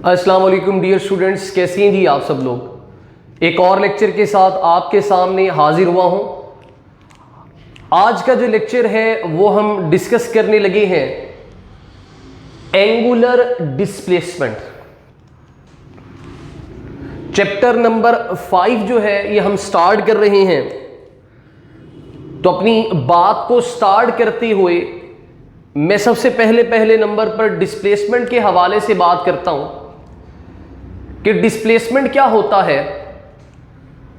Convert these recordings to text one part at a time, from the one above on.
अस्सलाम वालेकुम dear students, कैसे हैं जी आप सब लोग। एक और लेक्चर के साथ आपके सामने हाजिर हुआ हूं। आज का जो लेक्चर है वो हम डिस्कस करने लगे हैं एंगुलर डिस्प्लेसमेंट। चैप्टर नंबर 5 जो है ये हम स्टार्ट कर रहे हैं। तो अपनी बात को स्टार्ट करते हुए मैं सबसे पहले नंबर पर डिस्प्लेसमेंट के हवाले से बात करता हूं कि डिस्प्लेसमेंट क्या होता है।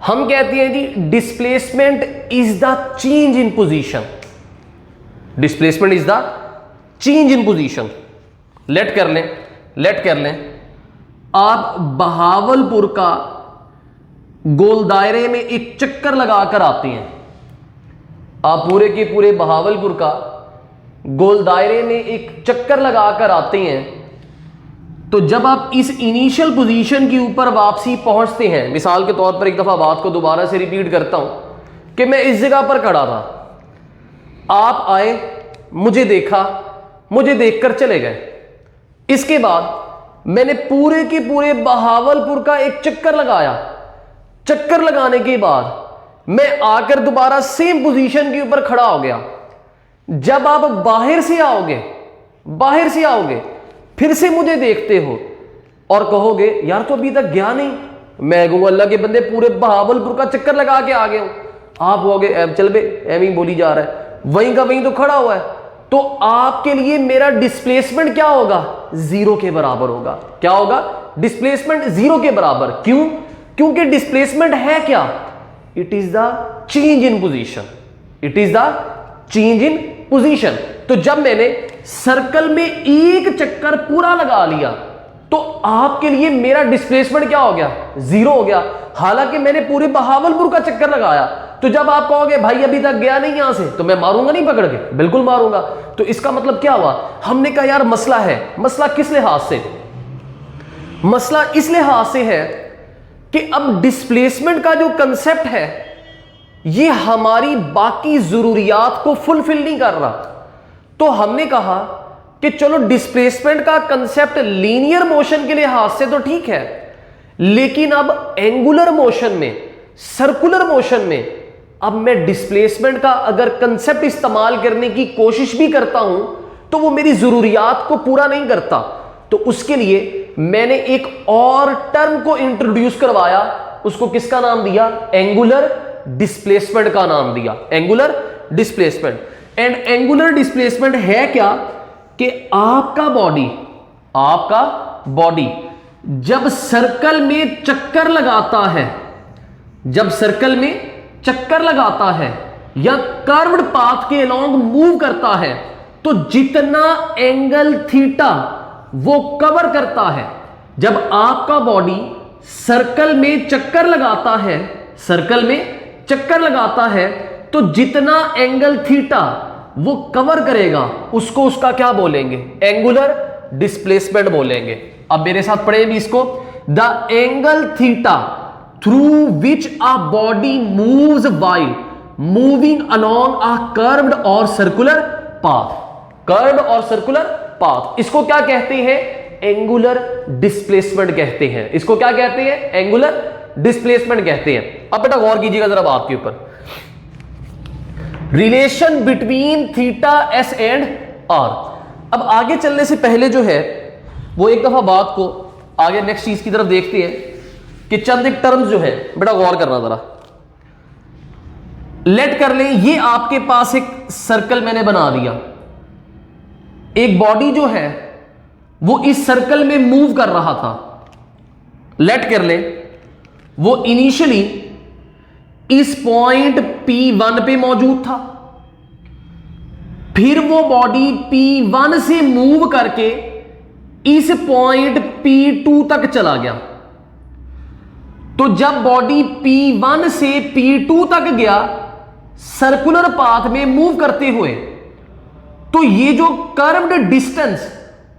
हम कहते हैं जी displacement is the change in position. Displacement is the change in position. लेट कर लें आप बहावलपुर का गोल दायरे में एक चक्कर लगाकर आते हैं। आप पूरे के पूरे बहावलपुर का गोल दायरे में एक चक्कर लगाकर आते हैं। तो जब आप इस इनिशियल पोजीशन के ऊपर वापसी पहुंचते हैं, मिसाल के तौर पर एक दफा बात को दोबारा से रिपीट करता हूं कि मैं इस जगह पर खड़ा था, आप आए, मुझे देखा, मुझे देखकर चले गए। इसके बाद मैंने पूरे के पूरे बहावलपुर का एक चक्कर लगाया। चक्कर लगाने के बाद मैं आकर दोबारा सेम पोजीशन के ऊपर खड़ा हो गया। जब आप बाहर से आओगे फिर से मुझे देखते हो और कहोगे यार तो अभी तक गया नहीं। मैं कहूंगा अल्लाह के बंदे पूरे बहावलपुर का चक्कर लगा के आ गए हूं। आप कहोगे चल बे एवं बोली जा रहा है, वहीं का वहीं तो खड़ा हुआ है। तो आपके लिए मेरा डिस्प्लेसमेंट क्या होगा? जीरो के बराबर होगा। क्या होगा? डिस्प्लेसमेंट जीरो के बराबर। क्यों? क्योंकि डिस्प्लेसमेंट है क्या? It is the change in position. It is the change in position. तो जब मैंने सर्कल में एक चक्कर पूरा लगा लिया तो आपके लिए मेरा डिस्प्लेसमेंट क्या हो गया? जीरो हो गया। हालांकि मैंने पूरे बहावलपुर का चक्कर लगाया। तो जब आप कहोगे भाई अभी तक गया नहीं यहां से, तो मैं मारूंगा नहीं पकड़ के? बिल्कुल मारूंगा। तो इसका मतलब क्या हुआ? हमने कहा यार मसला है। मसला किस लिहाज से? मसला इस लिहाज से है कि अब डिस्प्लेसमेंट का जो कंसेप्ट है ये हमारी बाकी जरूरियात को फुलफिल नहीं कर रहा। तो हमने कहा कि चलो डिस्प्लेसमेंट का कंसेप्ट लीनियर मोशन के लिहाज से तो ठीक है, लेकिन अब एंगुलर मोशन में, सर्कुलर मोशन में अब मैं डिस्प्लेसमेंट का अगर कंसेप्ट इस्तेमाल करने की कोशिश भी करता हूं तो वो मेरी जरूरियात को पूरा नहीं करता। तो उसके लिए मैंने एक और टर्म को इंट्रोड्यूस करवाया। उसको किसका नाम दिया? एंगुलर डिस्प्लेसमेंट का नाम दिया। Angular displacement. And angular displacement है क्या कि आपका बॉडी जब सर्कल में चक्कर लगाता है, या कर्व्ड पाथ के अलोंग मूव करता है, तो जितना एंगल थीटा वो कवर करता है, जब आपका बॉडी सर्कल में चक्कर लगाता है तो जितना एंगल थीटा वो कवर करेगा उसको उसका क्या बोलेंगे? एंगुलर डिस्प्लेसमेंट बोलेंगे। अब मेरे साथ पढ़े भी इसको। The angle theta through which a body moves while moving along a curved और सर्कुलर पाथ। इसको क्या कहते हैं? एंगुलर डिस्प्लेसमेंट कहते हैं। इसको क्या कहते हैं? एंगुलर डिस्प्लेसमेंट कहते हैं। अब बेटा गौर कीजिएगा जरा बात के ऊपर। Relation between theta S and R. अब आगे चलने से पहले जो है वो एक दफा बात को आगे नेक्स्ट चीज की तरफ देखते हैं कि चंद एक टर्म्स जो है बेटा गौर करना जरा। लेट कर लें ये आपके पास एक सर्कल मैंने बना दिया। एक बॉडी जो है वो इस सर्कल में मूव कर रहा था। लेट कर लें वो इनिशियली इस पॉइंट P1 पे मौजूद था, फिर वो बॉडी P1 से मूव करके इस पॉइंट P2 तक चला गया। तो जब बॉडी P1 से P2 तक गया सर्कुलर पाथ में मूव करते हुए, तो ये जो कर्व्ड डिस्टेंस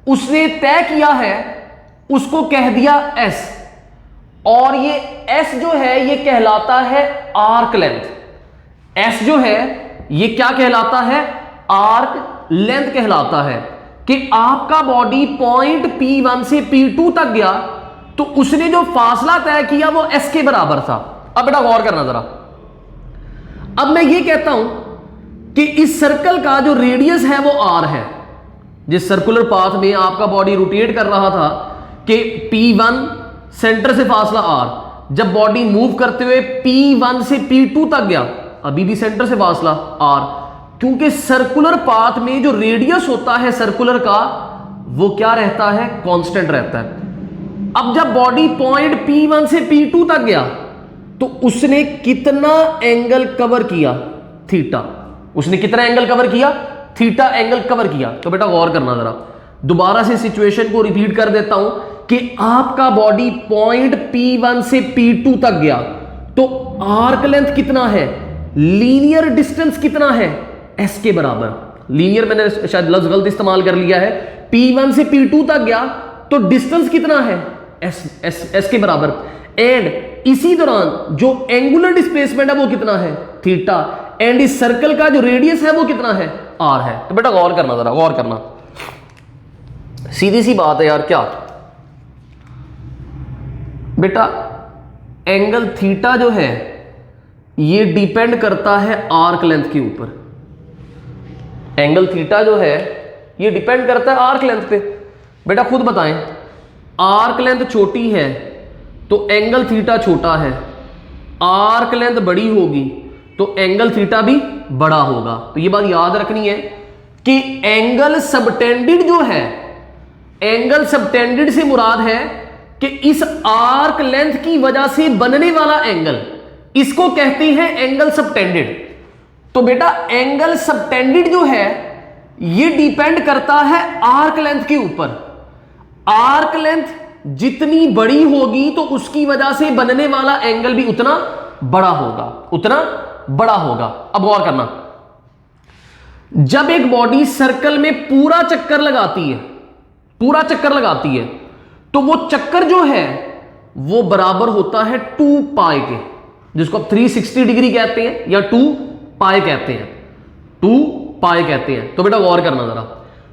उसने तय किया है उसको कह दिया S। और ये S जो है ये कहलाता है आर्क लेंथ। S जो है ये क्या कहलाता है? आर्क लेंथ कहलाता है। कि आपका बॉडी पॉइंट P1 से P2 तक गया तो उसने जो फासला तय किया वो S के बराबर था। अब बेटा गौर करना जरा, अब मैं ये कहता हूं कि इस सर्कल का जो रेडियस है वो R है। जिस सर्कुलर पाथ में आपका बॉडी रोटेट कर रहा था कि P1 सेंटर से फासला R, जब बॉडी मूव करते हुए P1 से P2 तक गया, अभी भी सेंटर से फासला R, क्योंकि सर्कुलर पाथ में जो रेडियस होता है सर्कुलर का वो क्या रहता है, कांस्टेंट रहता है। अब जब बॉडी पॉइंट P1 से P2 तक गया तो उसने कितना एंगल कवर किया, थीटा। उसने कितना एंगल कवर किया, थीटा एंगल कवर किया। तो बेटा गौर करना जरा, दोबारा से सिचुएशन को रिपीट कर देता हूं कि आपका बॉडी पॉइंट P1 से P2 तक गया तो आर्क लेंथ कितना है, लीनियर डिस्टेंस कितना है, S के बराबर। लीनियर मैंने शायद लफ्ज गलत इस्तेमाल कर लिया है, P1 से P2 तक गया तो डिस्टेंस कितना है, S के बराबर। एंड इसी दौरान जो एंगुलर डिस्प्लेसमेंट है वो कितना है, थीटा। एंड इस सर्कल का जो रेडियस है वो कितना है, R है। तो बेटा गौर करना जरा, गौर करना, सीधी सी बात है यार। क्या बेटा, एंगल थीटा जो है ये डिपेंड करता है आर्क लेंथ के ऊपर। एंगल थीटा जो है ये डिपेंड करता है आर्क लेंथ पे। बेटा खुद बताएं, आर्क लेंथ छोटी है तो एंगल थीटा छोटा है, आर्क लेंथ बड़ी होगी तो एंगल थीटा भी बड़ा होगा। तो ये बात याद रखनी है कि एंगल सबटेंडेड जो है, एंगल सबटेंडेड से मुराद है कि इस आर्क लेंथ की वजह से बनने वाला एंगल, इसको कहते हैं एंगल सबटेंडेड। तो बेटा एंगल सबटेंडेड जो है ये डिपेंड करता है आर्क लेंथ के ऊपर। आर्क लेंथ जितनी बड़ी होगी तो उसकी वजह से बनने वाला एंगल भी उतना बड़ा होगा, उतना बड़ा होगा। अब गौर करना, जब एक बॉडी सर्कल में पूरा चक्कर लगाती है, पूरा चक्कर लगाती है तो वो चक्कर जो है वो बराबर होता है 2 पाई के, जिसको आप 360 डिग्री कहते हैं या 2 पाई कहते हैं, 2 पाई कहते हैं। तो बेटा गौर करना जरा,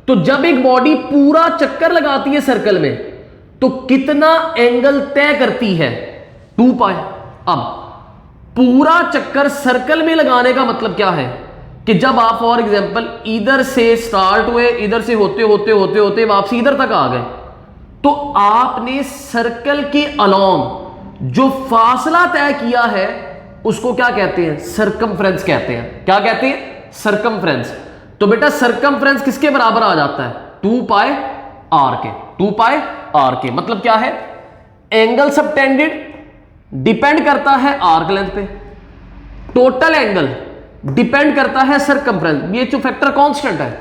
तो जब एक बॉडी पूरा चक्कर लगाती है सर्कल में तो कितना एंगल तय करती है, 2 पाई। अब पूरा चक्कर सर्कल में लगाने का मतलब क्या है कि जब आप फॉर एग्जांपल इधर से स्टार्ट हुए, इधर से होते होते होते होते वापसी इधर तक आ गए, तो आपने सर्कल के अलोंग जो फासला तय किया है उसको क्या कहते हैं, सरकमफ्रेंस कहते हैं। क्या कहते हैं, सरकमफ्रेंस। तो बेटा सरकमफ्रेंस किसके बराबर आ जाता है, 2 पाई आर के। 2 पाई आर के मतलब क्या है, एंगल सबटेंडेड डिपेंड करता है आर्क लेंथ पे, टोटल एंगल डिपेंड करता है सरकमफ्रेंस, ये जो फैक्टर कांस्टेंट है।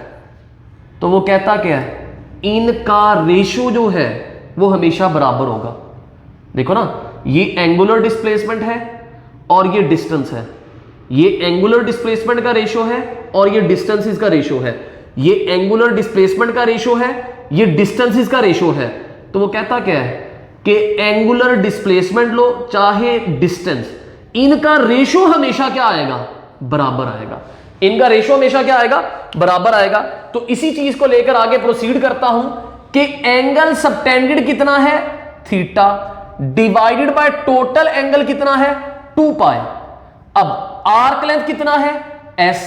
तो वो कहता क्या है, इनका रेशो जो है वो हमेशा बराबर होगा। देखो ना, ये एंगुलर डिस्प्लेसमेंट है और ये डिस्टेंस है, ये एंगुलर डिस्प्लेसमेंट का रेशो है और ये डिस्टेंसेस का रेशो है, ये एंगुलर डिस्प्लेसमेंट का रेशो है, ये डिस्टेंसेस का रेशो है। तो वो कहता क्या है कि एंगुलर डिस्प्लेसमेंट लो चाहे डिस्टेंस, इनका रेशो हमेशा क्या आएगा, बराबर आएगा। इनका रेशो हमेशा क्या आएगा, बराबर आएगा। तो इसी चीज को लेकर आगे प्रोसीड करता हूं कि एंगल सबटेंडेड कितना है, theta, divided by total angle कितना है, 2 पाई। अब आर्क लेंथ कितना है, S,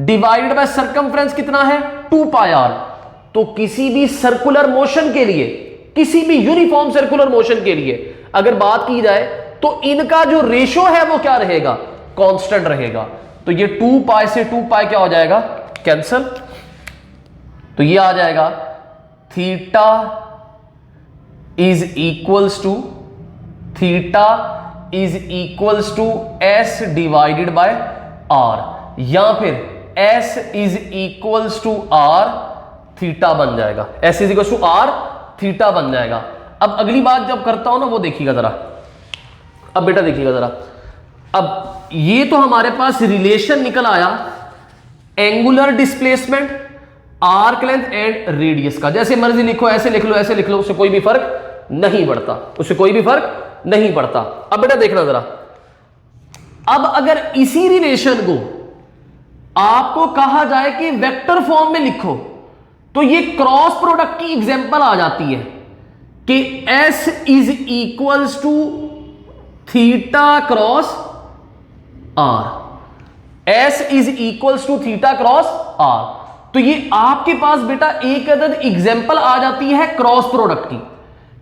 डिवाइडेड बाय सरकमफ्रेंस कितना है, 2 पाई आर। तो किसी भी सर्कुलर मोशन के लिए, किसी भी यूनिफॉर्म सर्कुलर मोशन के लिए अगर बात की जाए तो इनका जो रेशो है वो क्या रहेगा, कांस्टेंट रहेगा। तो ये 2 पाई से 2 पाई क्या हो जाएगा, कैंसल। तो ये आ जाएगा theta is equals to, theta is equals to S divided by R, या फिर S is equals to R theta बन जाएगा, S is equals to R theta बन जाएगा। अब अगली बात जब करता हूं ना वो देखिएगा जरा, अब बेटा देखिएगा जरा, अब ये तो हमारे पास रिलेशन निकल आया angular displacement, arc length and radius का। जैसे मर्जी लिखो, ऐसे लिख लो, ऐसे लिख लो, उससे कोई भी फर्क नहीं पड़ता, उससे कोई भी फर्क नहीं पड़ता। अब बेटा देखना जरा, अब अगर इसी रिलेशन को आपको कहा जाए कि वेक्टर फॉर्म में लिखो तो ये क्रॉस प्रोडक्ट की एग्जांपल आ जाती है कि S is equals to theta cross R। S is equals to theta cross R। तो ये आपके पास बेटा एक अदद एग्जांपल आ जाती है क्रॉस प्रोडक्ट की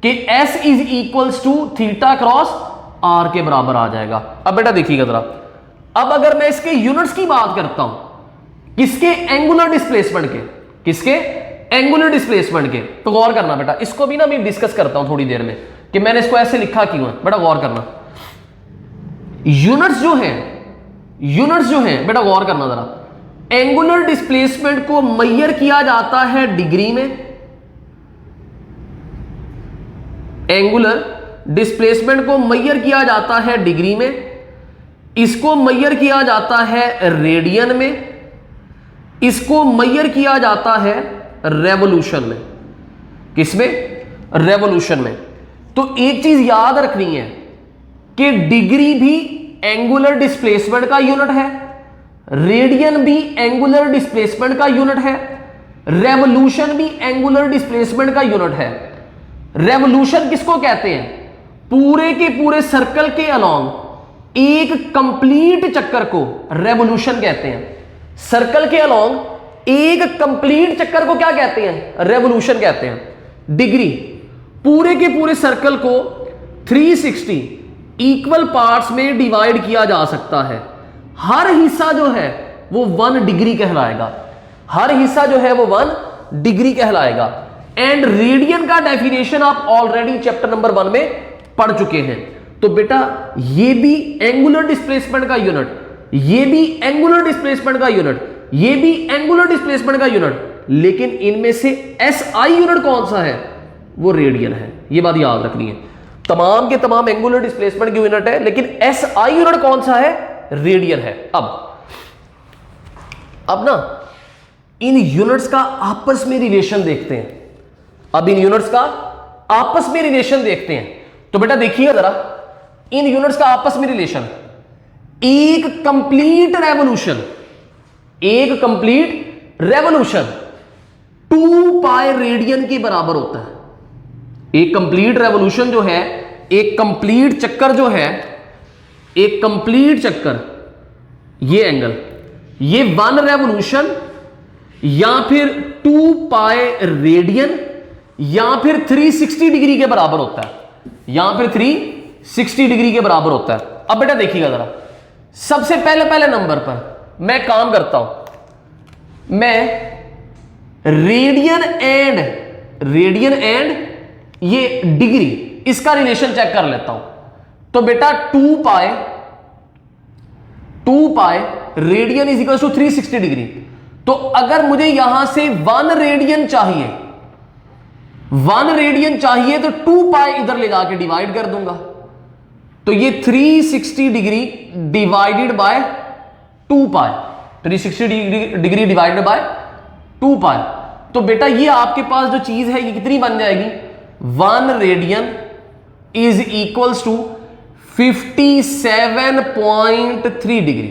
कि S is equals to theta cross R के बराबर आ जाएगा। अब बेटा देखिएगा जरा, अब अगर मैं इसके यूनिट्स की बात करता हूं, किसके? एंगुलर डिस्प्लेसमेंट के। किसके? एंगुलर डिस्प्लेसमेंट के। तो गौर करना बेटा, इसको भी ना मैं डिस्कस करता हूं थोड़ी देर में कि मैंने इसको ऐसे लिखा क्यों है। बेटा गौर करना, यूनिट्स जो है बेटा गौर करना जरा, एंगुलर डिस्प्लेसमेंट को मेजर किया जाता है डिग्री में। एंगुलर डिस्प्लेसमेंट को मेजर किया जाता है डिग्री में, इसको मेजर किया जाता है रेडियन में, इसको मेजर किया जाता है रेवोल्यूशन में। किसमें? रेवोल्यूशन में। तो एक चीज याद रखनी है कि डिग्री भी एंगुलर डिस्प्लेसमेंट का यूनिट है, रेडियन भी एंगुलर डिस्प्लेसमेंट का यूनिट है, रेवोल्यूशन भी एंगुलर डिस्प्लेसमेंट का यूनिट है। रेवोल्यूशन किसको कहते हैं? पूरे के पूरे सर्कल के अलोंग एक कंप्लीट चक्कर को रेवोल्यूशन कहते हैं। सर्कल के अलोंग एक कंप्लीट चक्कर को क्या कहते हैं? रेवोल्यूशन कहते हैं। डिग्री पूरे के पूरे सर्कल को 360 इक्वल पार्ट्स में डिवाइड किया जा सकता है। हर हिस्सा जो है वो 1 डिग्री कहलाएगा। हर हिस्सा जो है वो 1 डिग्री कहलाएगा। एंड रेडियन का डेफिनेशन आप ऑलरेडी चैप्टर नंबर 1 में पढ़ चुके हैं। तो बेटा ये भी एंगुलर डिस्प्लेसमेंट का यूनिट, ये भी एंगुलर डिस्प्लेसमेंट का यूनिट, ये भी एंगुलर डिस्प्लेसमेंट का यूनिट, लेकिन इनमें से SI यूनिट कौन सा है? वो रेडियन है। ये बात याद रखनी है। तमाम के तमाम एंगुलर डिस्प्लेसमेंट की यूनिट है, लेकिन SI यूनिट कौन सा है? रेडियन है। अब ना इन यूनिट्स का आपस में रिलेशन देखते हैं। अब इन यूनिट्स का आपस में रिलेशन देखते हैं। तो बेटा देखिए जरा, इन यूनिट्स का आपस में रिलेशन, एक कंप्लीट रेवोल्यूशन, एक कंप्लीट रेवोल्यूशन 2 पाई रेडियन के बराबर होता है। एक कंप्लीट रेवोल्यूशन जो है, एक कंप्लीट चक्कर जो है, एक कंप्लीट चक्कर, ये एंगल, ये 1 रेवोल्यूशन या फिर 2 पाई रेडियन या फिर 360 डिग्री के बराबर होता है, या फिर 360 डिग्री के बराबर होता है। अब बेटा देखिएगा जरा, सबसे पहले नंबर पर मैं काम करता हूं, मैं रेडियन एंड ये डिग्री, इसका रिलेशन चेक कर लेता हूं। तो बेटा 2 pi radian is equal to 360 degree. तो अगर मुझे यहां से 1 रेडियन चाहिए, 1 रेडियन चाहिए, तो 2 पाई इधर ले जाके डिवाइड कर दूंगा। तो ये 360 degree divided by 2 pi, 360 degree divided by 2 पाई। तो बेटा ये आपके पास जो चीज है ये कितनी बन जाएगी? 1 radian is equals to 57.3 degree,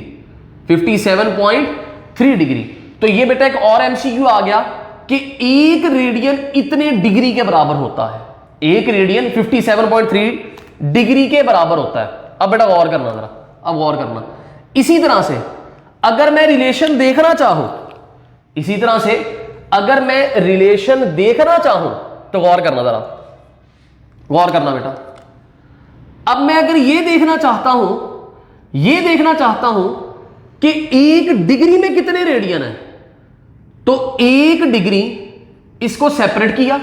57.3 degree. तो ये बेटा एक और एमसीक्यू आ गया कि एक रेडियन इतने डिग्री के बराबर होता है। एक रेडियन 57.3 डिग्री के बराबर होता है। अब बेटा गौर करना जरा, अब गौर करना। इसी तरह से अगर मैं रिलेशन देखना चाहूं, इसी तरह से अगर मैं रिलेशन देखना चाहूं, तो गौर करना जरा, गौर करना बेटा। अब मैं अगर ये देखना चाहता हूं कि एक डिग्री में कितने रेडियन है, तो एक डिग्री इसको सेपरेट किया,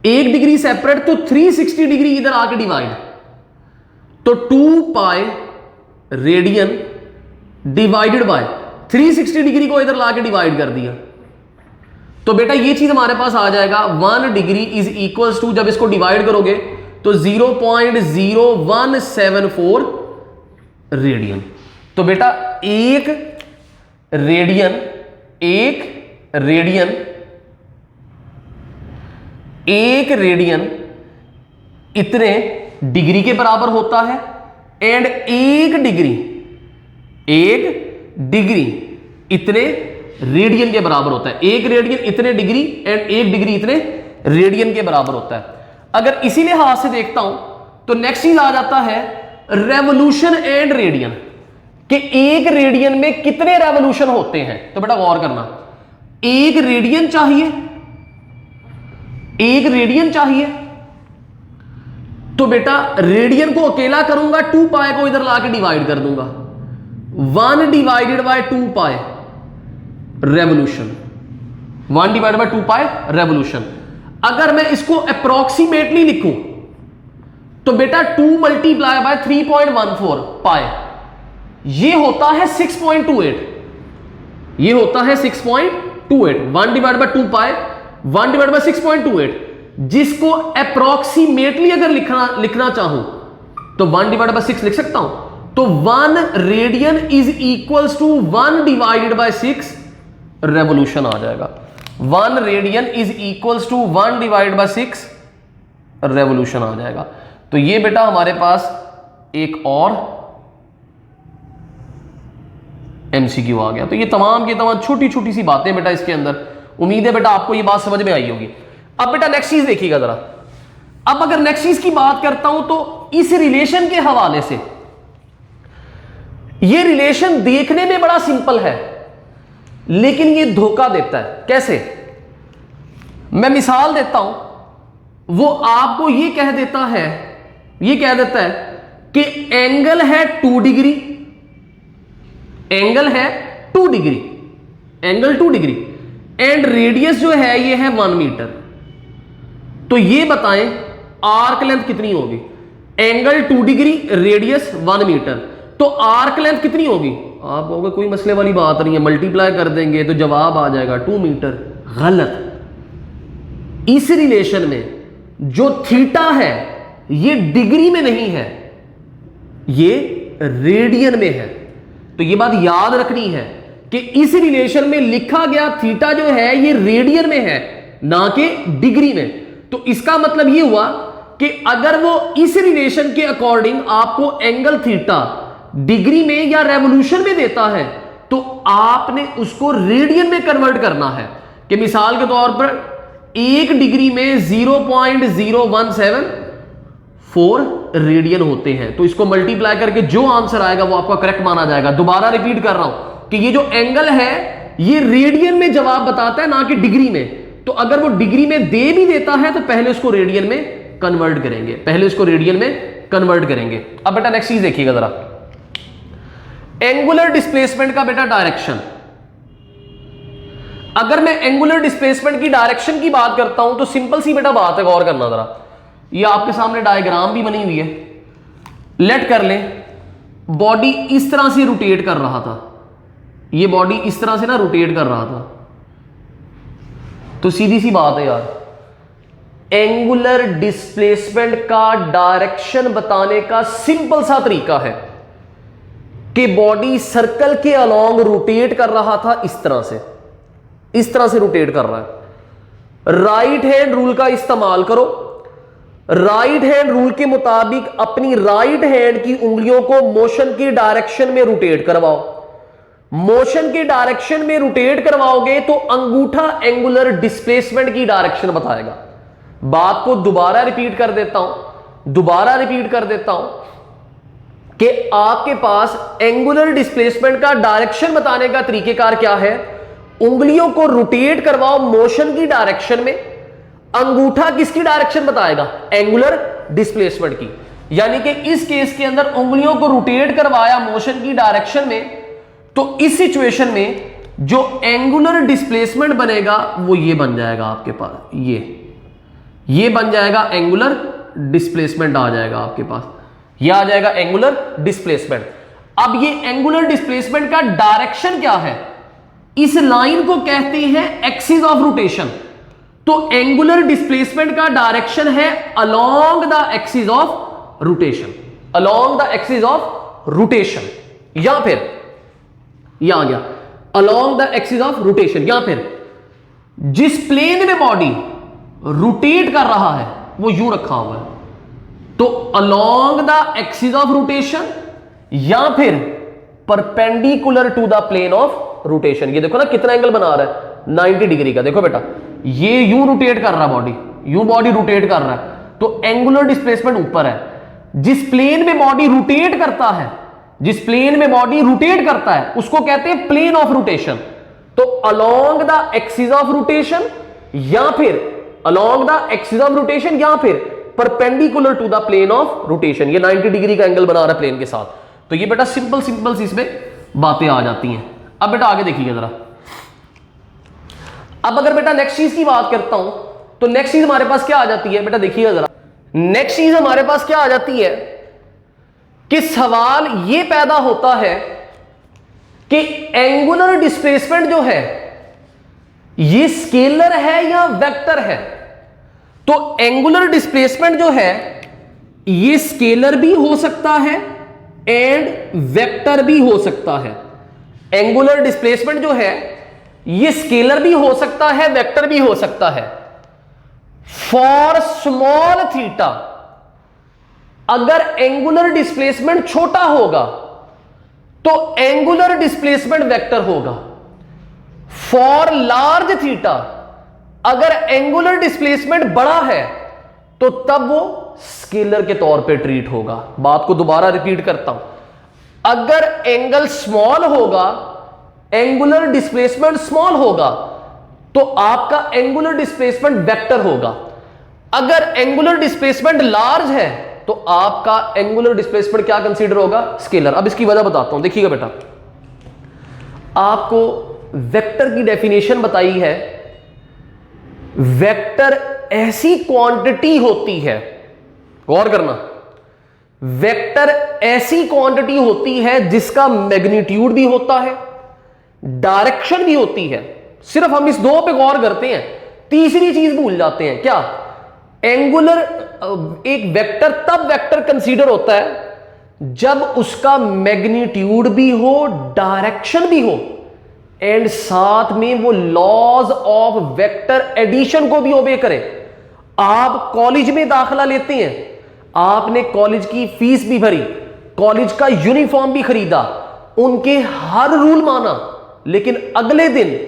एक डिग्री सेपरेट, तो 360 डिग्री इधर आके डिवाइड, तो 2 pi radian divided by 360 degree को इधर लाके डिवाइड कर दिया। तो बेटा ये चीज हमारे पास आ जाएगा 1 डिग्री इज इक्वल्स टू, जब इसको डिवाइड करोगे तो 0.0174 रेडियन। तो बेटा एक रेडियन इतने डिग्री के बराबर होता है, एंड एक डिग्री इतने रेडियन के बराबर होता है। 1 रेडियन इतने डिग्री एंड 1 डिग्री इतने रेडियन के बराबर होता है। अगर इसी लिहाज से देखता हूं तो नेक्स्ट चीज आ जाता है रेवोल्यूशन एंड रेडियन, कि 1 रेडियन में कितने रेवोल्यूशन होते हैं। तो बेटा गौर करना, 1 रेडियन चाहिए, 1 रेडियन चाहिए, तो बेटा रेडियन को अकेला करूंगा, 2 पाई को इधर लाके डिवाइड कर दूंगा, 1 डिवाइडेड बाय 2 पाई रेवोल्यूशन, 1 डिवाइडेड बाय 2 पाई रेवोल्यूशन। अगर मैं इसको अप्रोक्सीमेटली लिखूं तो बेटा 2 मल्टीप्लाई बाय 3.14 पाई, ये होता है 6.28, ये होता है 6.28। 1 डिवाइड बाय 2 पाई, 1 डिवाइड बाय 6.28, जिसको अप्रोक्सीमेटली अगर लिखना चाहूं तो 1 डिवाइड बाय 6 लिख सकता हूं। तो 1 radian is equals to 1 divided by 6 revolution आ जाएगा। 1 radian is equals to 1 divide by 6 revolution आ जाएगा। तो ये बेटा हमारे पास एक और एमसीक्यू आ गया। तो ये तमाम की तमाम छोटी छोटी सी बातें बेटा इसके अंदर, उम्मीद है बेटा आपको ये बात समझ में आई होगी। अब बेटा नेक्स्ट चीज देखिएगा जरा। अब अगर नेक्स्ट चीज की बात करता हूं तो इस रिलेशन के हवाले से, ये रिलेशन देखने में बड़ा सिंपल है लेकिन ये धोखा देता है। कैसे? मैं मिसाल देता हूं, वो आपको ये कह देता है कि एंगल है 2 डिग्री, एंगल है 2 degree, angle 2 degree and radius जो है ये है 1 मीटर। तो ये बताएं आर्क लेंथ कितनी होगी? एंगल 2 डिग्री, रेडियस 1 मीटर, तो आर्क लेंथ कितनी होगी? आप कहोगे कोई मसले वाली बात नहीं है, मल्टीप्लाई कर देंगे तो जवाब आ जाएगा 2 मीटर। गलत। इस रिलेशन में जो थीटा है ये डिग्री में नहीं है, ये रेडियन में है। तो ये बात याद रखनी है कि इस रिलेशन में लिखा गया थीटा जो है ये रेडियन में है, ना कि डिग्री में। तो इसका मतलब ये हुआ कि अगर वो इस रिलेशन के अकॉर्डिंग आपको एंगल थीटा डिग्री में या रेवोल्यूशन में देता है तो आपने उसको रेडियन में कन्वर्ट करना है। कि मिसाल के तौर पर 1 डिग्री में 0.0174 रेडियन होते हैं, तो इसको मल्टीप्लाई करके जो आंसर आएगा वो आपका करेक्ट माना जाएगा। दोबारा रिपीट कर रहा हूं कि ये जो एंगल है ये रेडियन में जवाब बताता है, ना कि डिग्री में। तो अगर वो डिग्री में दे भी देता है तो पहले उसको रेडियन में कन्वर्ट करेंगे, पहले उसको रेडियन में कन्वर्ट करेंगे। अब बेटा नेक्स्ट चीज देखिएगा जरा, एंगुलर डिस्प्लेसमेंट का बेटा डायरेक्शन। अगर मैं एंगुलर डिस्प्लेसमेंट की डायरेक्शन की बात करता हूं तो सिंपल सी बेटा बात है, गौर करना जरा। ये आपके सामने डायग्राम भी बनी हुई है। लेट कर लें बॉडी इस तरह से रोटेट कर रहा था, ये बॉडी इस तरह से ना रोटेट कर रहा था, तो सीधी सी बात है यार, एंगुलर डिस्प्लेसमेंट का डायरेक्शन बताने का सिंपल सा तरीका है कि बॉडी सर्कल के अलोंग रोटेट कर रहा था, इस तरह से रोटेट कर रहा है। राइट हैंड रूल का इस्तेमाल करो, राइट हैंड रूल के मुताबिक अपनी राइट हैंड की उंगलियों को मोशन की डायरेक्शन में रोटेट करवाओ। मोशन के डायरेक्शन में रोटेट करवाओगे तो अंगूठा एंगुलर डिस्प्लेसमेंट की डायरेक्शन बताएगा। बात को दोबारा रिपीट कर देता हूं कि आपके पास एंगुलर डिस्प्लेसमेंट का डायरेक्शन बताने का तरीकेकार क्या है? उंगलियों को रोटेट करवाओ मोशन की डायरेक्शन में, अंगूठा किसकी डायरेक्शन बताएगा? एंगुलर डिस्प्लेसमेंट की। यानी कि इस केस के अंदर उंगलियों को रोटेट करवाया मोशन की डायरेक्शन में, तो इस सिचुएशन में जो एंगुलर डिस्प्लेसमेंट बनेगा वो ये बन जाएगा आपके पास, ये बन जाएगा एंगुलर डिस्प्लेसमेंट आ जाएगा आपके पास, ये आ जाएगा एंगुलर डिस्प्लेसमेंट। अब ये एंगुलर डिस्प्लेसमेंट का डायरेक्शन क्या है? इस लाइन को कहते हैं एक्सिस ऑफ रोटेशन। तो एंगुलर डिस्प्लेसमेंट का डायरेक्शन है along the axis of rotation, along the axis of rotation, या फिर यह आ गया along the axis of rotation, या फिर जिस प्लेन में बॉडी रोटेट कर रहा है वो यूं रखा हुआ है, तो along the axis of rotation या फिर perpendicular to the plane of rotation. ये देखो ना कितना एंगल बना रहा है 90 डिग्री का। देखो बेटा ये यूं रोटेट कर रहा है बॉडी, यूं बॉडी रोटेट कर रहा है, तो एंगुलर डिस्प्लेसमेंट ऊपर है। जिस प्लेन में बॉडी रोटेट करता है, जिस प्लेन में बॉडी रोटेट करता है उसको कहते हैं प्लेन ऑफ रोटेशन। तो along the axis of rotation या फिर along the axis of rotation या फिर perpendicular to the plane of rotation. ये 90 डिग्री का एंगल बना रहा है प्लेन के साथ। तो ये बेटा सिंपल सिंपल सी इसमें बातें आ जाती हैं। अब बेटा आगे देखिए जरा। अब अगर बेटा नेक्स्ट चीज की बात करता हूं तो नेक्स्ट चीज हमारे पास क्या आ जाती है बेटा, देखिएगा जरा। नेक्स्ट चीज हमारे पास क्या आ जाती है कि सवाल ये पैदा होता है कि एंगुलर डिस्प्लेसमेंट जो है ये स्केलर है या वेक्टर है। तो एंगुलर डिस्प्लेसमेंट जो है ये स्केलर भी हो सकता है एंड वेक्टर भी हो सकता है। एंगुलर डिस्प्लेसमेंट जो है ये स्केलर भी हो सकता है, वेक्टर भी हो सकता है। फॉर स्मॉल थीटा अगर एंगुलर डिस्प्लेसमेंट छोटा होगा तो एंगुलर डिस्प्लेसमेंट वेक्टर होगा। फॉर लार्ज थीटा अगर एंगुलर डिस्प्लेसमेंट बड़ा है तो तब वो स्केलर के तौर पे ट्रीट होगा। बात को दोबारा रिपीट करता हूं, अगर एंगल स्मॉल होगा, एंगुलर डिस्प्लेसमेंट स्मॉल होगा तो आपका एंगुलर डिस्प्लेसमेंट वेक्टर होगा। अगर एंगुलर डिस्प्लेसमेंट लार्ज है तो आपका एंगुलर डिस्प्लेसमेंट क्या कंसीडर होगा, स्केलर। अब इसकी वजह बताता हूं, देखिएगा बेटा। आपको वेक्टर की डेफिनेशन बताई है, वेक्टर ऐसी क्वांटिटी होती है, गौर करना, वेक्टर ऐसी क्वांटिटी होती है जिसका मैग्नीट्यूड भी होता है, डायरेक्शन भी होती है। सिर्फ हम इस दो पे गौर करते हैं, तीसरी चीज भूल जाते हैं। क्या? एंगुलर एक वेक्टर तब वेक्टर कंसीडर होता है जब उसका मैग्नीट्यूड भी हो, डायरेक्शन भी हो एंड साथ में वो लॉज ऑफ वेक्टर एडिशन को भी ओबे करे। आप कॉलेज में दाखिला लेते हैं, आपने कॉलेज की फीस भी भरी, कॉलेज का यूनिफॉर्म भी खरीदा, उनके हर रूल माना, लेकिन अगले दिन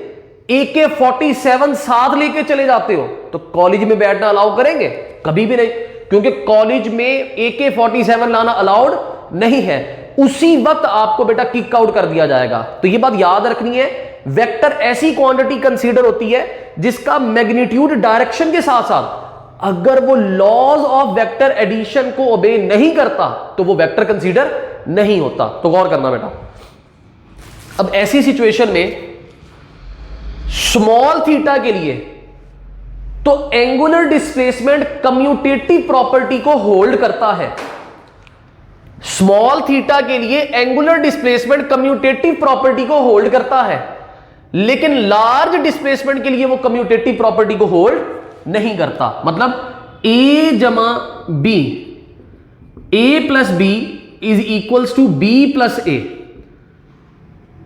AK-47 साथ लेके चले जाते हो तो कॉलेज में बैठना अलाउ करेंगे? कभी भी नहीं, क्योंकि कॉलेज में AK-47 लाना अलाउड नहीं है। उसी वक्त आपको बेटा किक आउट कर दिया जाएगा। तो यह बात याद रखनी है, वेक्टर ऐसी क्वांटिटी कंसीडर होती है जिसका मैग्नीट्यूड डायरेक्शन के साथ साथ अगर वो लॉज ऑफ वेक्टर एडिशन को ओबे नहीं करता तो वो वेक्टर कंसीडर नहीं होता। तो गौर करना बेटा। अब ऐसी सिचुएशन में स्मॉल थीटा के लिए तो एंगुलर डिस्प्लेसमेंट कम्यूटेटिव प्रॉपर्टी को होल्ड करता है। स्मॉल थीटा के लिए एंगुलर डिस्प्लेसमेंट कम्यूटेटिव प्रॉपर्टी को होल्ड करता है, लेकिन लार्ज डिस्प्लेसमेंट के लिए वो कम्यूटेटिव प्रॉपर्टी को होल्ड नहीं करता। मतलब A जमा B, A plus B is equals to B plus A,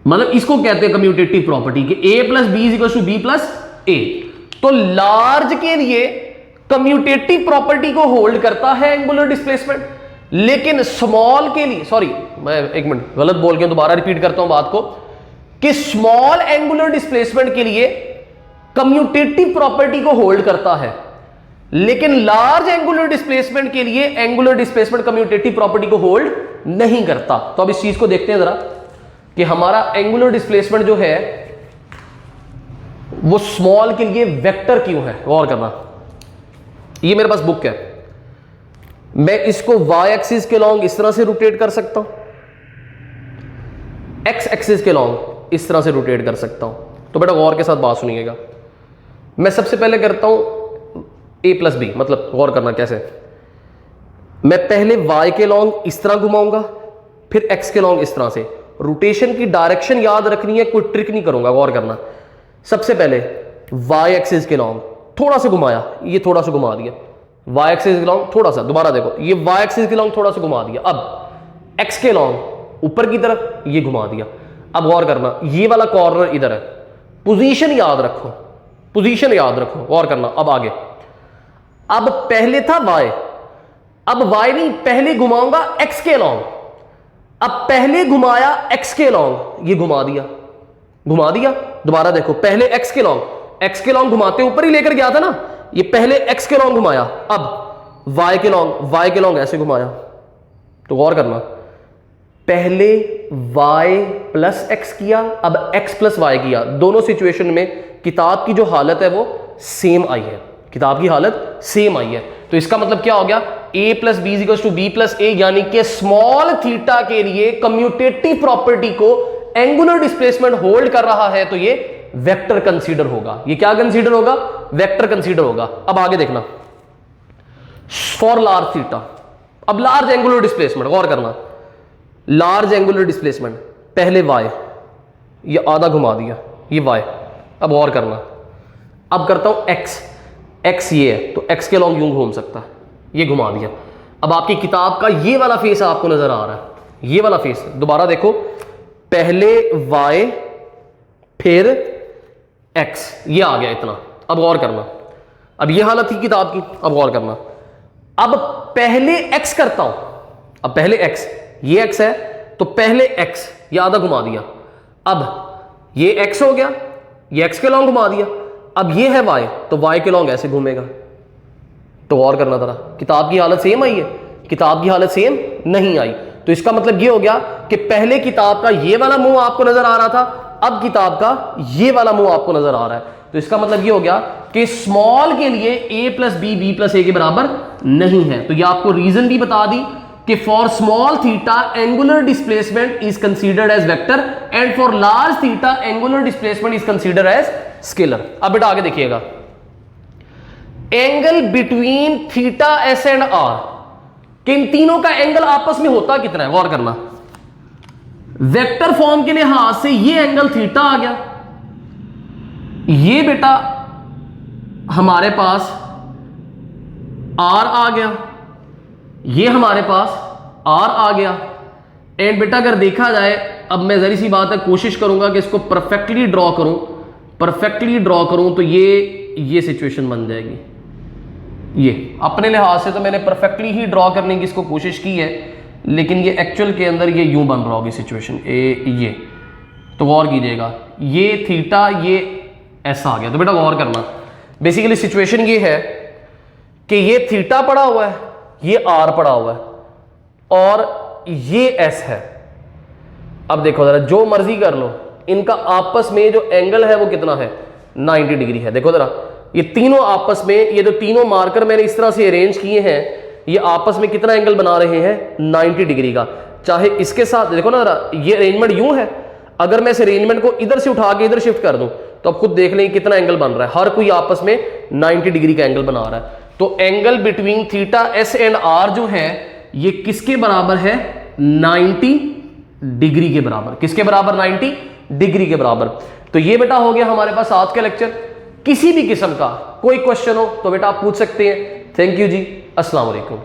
मतलब इसको कहते हैं कम्यूटेटिव प्रॉपर्टी कि A plus B is equals to B plus A। तो लार्ज के लिए कम्यूटेटिव प्रॉपर्टी को होल्ड करता है एंगुलर डिस्प्लेसमेंट, लेकिन स्मॉल के लिए, सॉरी मैं एक मिनट गलत बोल गया, दोबारा रिपीट करता हूं बात को, कि स्मॉल एंगुलर डिस्प्लेसमेंट के लिए कम्यूटेटिव प्रॉपर्टी को होल्ड करता है, लेकिन लार्ज एंगुलर डिस्प्लेसमेंट के लिए एंगुलर डिस्प्लेसमेंट कम्यूटेटिव प्रॉपर्टी को होल्ड नहीं करता। तो अब इस चीज को देखते हैं जरा कि हमारा एंगुलर डिस्प्लेसमेंट जो है वो स्मॉल के लिए वेक्टर क्यों है। गौर करना, ये मेरे पास बुक है, मैं इसको y एक्सिस के लॉन्ग इस तरह से रोटेट कर सकता हूं, x एक्सिस के लॉन्ग इस तरह से रोटेट कर सकता हूं। तो बेटा गौर के साथ बात सुनिएगा। मैं सबसे पहले करता हूं a प्लस बी, मतलब गौर करना कैसे। मैं पहले y के लॉन्ग इस तरह घुमाऊंगा, फिर x के लॉन्ग इस तरह से। रोटेशन की डायरेक्शन याद रखनी है, कोई ट्रिक नहीं करूंगा, गौर करना। सबसे पहले y एक्सिस के लॉन्ग थोड़ा सा घुमाया, ये थोड़ा सा घुमा दिया, y एक्सिस के लॉन्ग थोड़ा सा, दोबारा देखो, ये y एक्सिस के लॉन्ग थोड़ा सा घुमा दिया। अब x के लॉन्ग ऊपर की तरफ ये घुमा दिया। अब गौर करना, ये वाला कॉर्नर इधर है, पोजीशन याद रखो, पोजीशन याद रखो, गौर करना। अब आगे, अब पहले था y, अब y नहीं, पहले घुमाऊंगा x के लॉन्ग। अब पहले घुमाया x के लॉन्ग, ये घुमा दिया, घुमा दिया, दोबारा देखो, पहले एक्स के लॉन्ग घुमाते ऊपर ही लेकर गया था ना, ये पहले एक्स के लॉन्ग घुमाया, अब वाई के लॉन्ग ऐसे घुमाया। तो गौर करना, पहले y प्लस एक्स किया, अब x प्लस वाई किया। दोनों सिचुएशन में किताब की जो हालत है वो सेम आई है, किताब की हालत सेम आई है। तो इसका मतलब क्या हो गया, a plus b equals to b plus a, यानी कि स्मॉल थीटा के लिए कम्यूटेटिव प्रॉपर्टी को एंगुलर डिस्प्लेसमेंट होल्ड कर रहा है, तो ये वेक्टर कंसीडर होगा। ये क्या कंसीडर होगा, वेक्टर कंसीडर होगा। अब आगे देखना, फॉर लार्ज थीटा, अब लार्ज एंगुलर डिस्प्लेसमेंट, गौर करना, लार्ज एंगुलर डिस्प्लेसमेंट, पहले y, ये आधा घुमा दिया, ये y, अब गौर करना, अब करता हूं x ये है, तो x के लॉन्ग यूं घूम सकता है, ये घुमा दिया। अब आपकी किताब का ये वाला फेस आपको नजर आ रहा है, ये वाला फेस, दोबारा देखो, पहले y फिर x, ये आ गया इतना। अब गौर करना, अब ये हालत थी किताब की, अब गौर करना, अब पहले x करता हूं, अब पहले x, ये x है तो पहले x, ये आधा घुमा दिया, अब ये x हो गया, ये x के लॉन्ग घुमा दिया, अब ये है y, तो y के लॉन्ग ऐसे घूमेगा। तो गौर करना जरा, किताब की हालत सेम आई है, किताब की हालत सेम नहीं आई। तो इसका मतलब ये हो गया कि पहले किताब का ये वाला मुंह आपको नजर आ रहा था, अब किताब का ये वाला मुंह आपको नजर आ रहा है। तो इसका मतलब ये हो गया कि स्मॉल के लिए a प्लस बी प्लस ए के बराबर नहीं है। तो ये आपको रीजन भी बता दी कि for small theta angular displacement is considered as vector and for large theta angular displacement is considered as scalar. अब बेटा आगे देखिएगा, angle between theta S and R, कि इन तीनों का एंगल आपस में होता कितना है, गौर करना। वेक्टर फॉर्म के लिहाज से ये एंगल थीटा आ गया, ये बेटा हमारे पास आर आ गया, ये हमारे पास आर आ गया। एंड बेटा अगर देखा जाए, अब मैं जरी सी बात है, कोशिश करूंगा कि इसको परफेक्टली ड्रॉ करूं, तो ये सिचुएशन बन जाएगी। ये अपने लिहाज से तो मैंने परफेक्टली ही ड्रॉ करने की इसको कोशिश की है, लेकिन ये एक्चुअल के अंदर ये यूं बन रहा होगी सिचुएशन ये। तो गौर कीजिएगा, ये थीटा ये ऐसा आ गया। तो बेटा गौर करना, बेसिकली सिचुएशन ये है कि ये थीटा पड़ा हुआ है, ये आर पड़ा हुआ है और ये एस है। अब देखो जरा, जो मर्जी कर लो, इनका आपस में जो एंगल है वो कितना है, 90 डिग्री है। देखो जरा, ये तीनों आपस में, ये जो तीनों मार्कर मैंने इस तरह से अरेंज किए हैं, ये आपस में कितना एंगल बना रहे हैं, 90 डिग्री का। चाहे इसके साथ देखो ना जरा, ये अरेंजमेंट यूं है, अगर मैं इस अरेंजमेंट को इधर से उठा के इधर शिफ्ट कर दूं तो अब खुद देख लें कितना एंगल बन रहा है, हर कोई आपस में 90 डिग्री का एंगल बना रहा है। तो angle between theta S and R जो है, ये किसके बराबर है, 90 डिग्री के बराबर। किसके बराबर, 90 डिग्री के बराबर। तो ये बेटा हो गया हमारे पास आज का लेक्चर। किसी भी किस्म का कोई क्वेश्चन हो तो बेटा आप पूछ सकते हैं। थैंक यू जी, अस्सलाम वालेकुम।